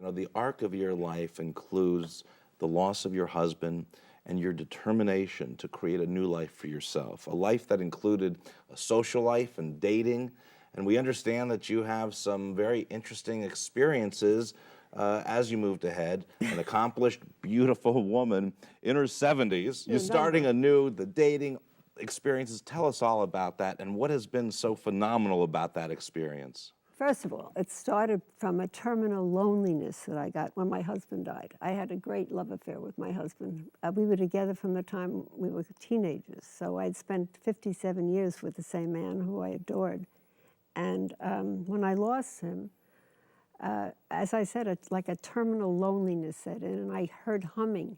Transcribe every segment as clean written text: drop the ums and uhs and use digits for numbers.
You know, the arc of your life includes the loss of your husband and your determination to create a new life for yourself, a life that included a social life and dating. And we understand that you have some very interesting experiences as you moved ahead. An accomplished, beautiful woman in her 70s. You're starting anew, the dating experiences. Tell us all about that and what has been so phenomenal about that experience. First of all, it started from a terminal loneliness that I got when my husband died. I had a great love affair with my husband. We were together from the time we were teenagers. So I'd spent 57 years with the same man who I adored. And when I lost him, as I said, it's like a terminal loneliness set in, and I heard humming.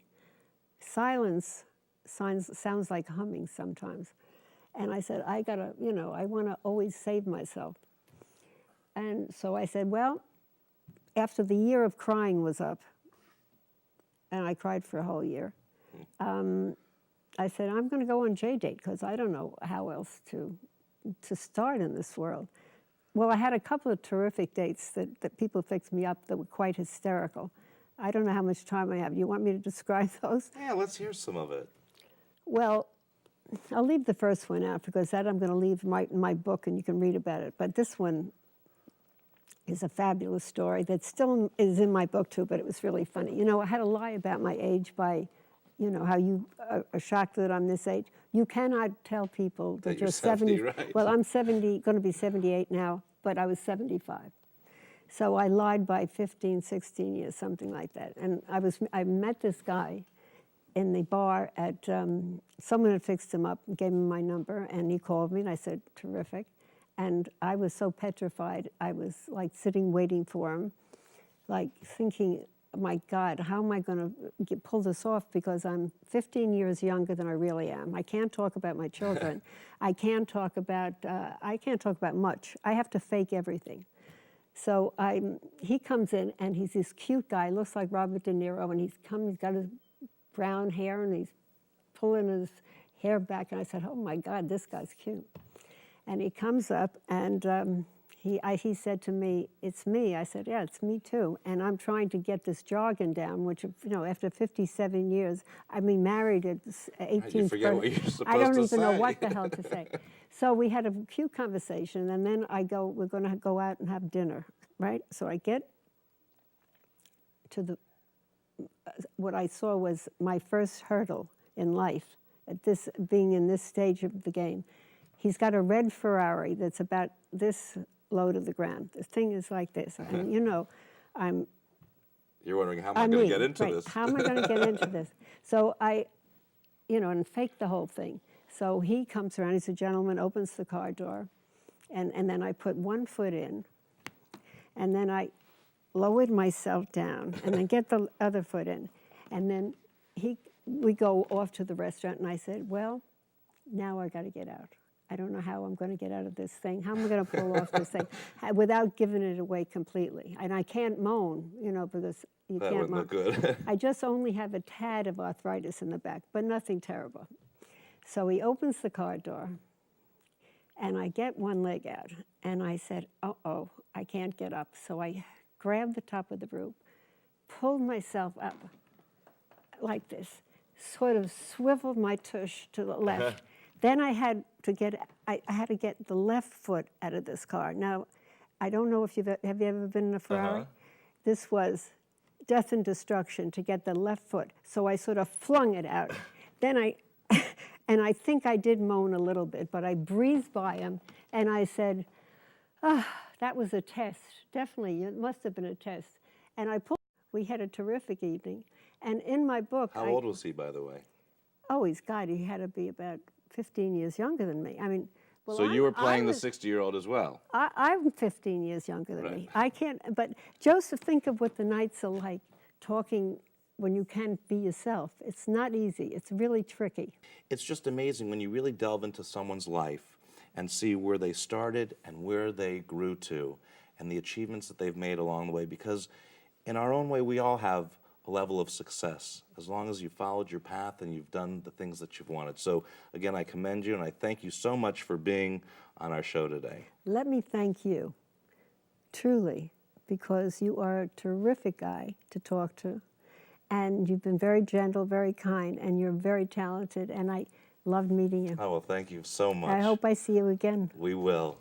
Silence sounds like humming sometimes. And I said, I gotta, I wanna always save myself. And so I said, well, after the year of crying was up, and I cried for a whole year, I said, I'm going to go on J-Date because I don't know how else to start in this world. Well, I had a couple of terrific dates that people fixed me up that were quite hysterical. I don't know how much time I have. Do you want me to describe those? Yeah, let's hear some of it. Well, I'll leave the first one out because that I'm going to leave in my book and you can read about it. But this one is a fabulous story that still is in my book too, but it was really funny. You know, I had to lie about my age by, how you are shocked that I'm this age. You cannot tell people that you're 70. Right. Well, I'm 70, going to be 78 now, but I was 75. So I lied by 15, 16 years, something like that. And I met this guy in the bar at, someone had fixed him up and gave him my number, and he called me, and I said, terrific. And I was so petrified. I was like sitting waiting for him, like thinking, my God, how am I going to pull this off? Because I'm 15 years younger than I really am. I can't talk about my children. I can't talk about much. I have to fake everything. So he comes in, and he's this cute guy, looks like Robert De Niro, and he's got his brown hair, and he's pulling his hair back. And I said, oh my God, this guy's cute. And he comes up, and he said to me, it's me. I said, yeah, it's me too. And I'm trying to get this jargon down, which, after 57 years, I mean, married at 18. You forget what you're supposed to say. I don't even know what the hell to say. So we had a cute conversation, and then we're going to go out and have dinner, right? So I get to what I saw was my first hurdle in life, being in this stage of the game. He's got a red Ferrari that's about this low to the ground. The thing is like this. And You're wondering, how am I going to get into this? How am I going to get into this? So and fake the whole thing. So he comes around, he's a gentleman, opens the car door, and then I put one foot in, and then I lowered myself down, and then get the other foot in. And then we go off to the restaurant, and I said, well, now I got to get out. I don't know how I'm going to get out of this thing. How am I going to pull off this thing without giving it away completely? And I can't moan, because you that can't moan. Look good. I just only have a tad of arthritis in the back, but nothing terrible. So he opens the car door, and I get one leg out, and I said, uh-oh, I can't get up. So I grabbed the top of the roof, pulled myself up like this, sort of swiveled my tush to the left. Then I had to get the left foot out of this car. Now, I don't know if have you ever been in a Ferrari? This was death and destruction to get the left foot. So I sort of flung it out. Then and I think I did moan a little bit, but I breathed by him, and I said, that was a test. Definitely, it must have been a test. And we had a terrific evening. And in my book— How old was he, by the way? Oh, he had to be about 15 years younger than me. I mean, well, so you were playing the 60-year-old as well? I'm 15 years younger than me. I can't, but Joseph, think of what the nights are like talking when you can't be yourself. It's not easy. It's really tricky. It's just amazing when you really delve into someone's life and see where they started and where they grew to and the achievements that they've made along the way, because in our own way, we all have a level of success as long as you followed your path and you've done the things that you've wanted. So again, I commend you, and I thank you so much for being on our show today. Let me thank you, truly, because you are a terrific guy to talk to. And you've been very gentle, very kind, and you're very talented. And I loved meeting you. Oh, well, thank you so much. I hope I see you again. We will.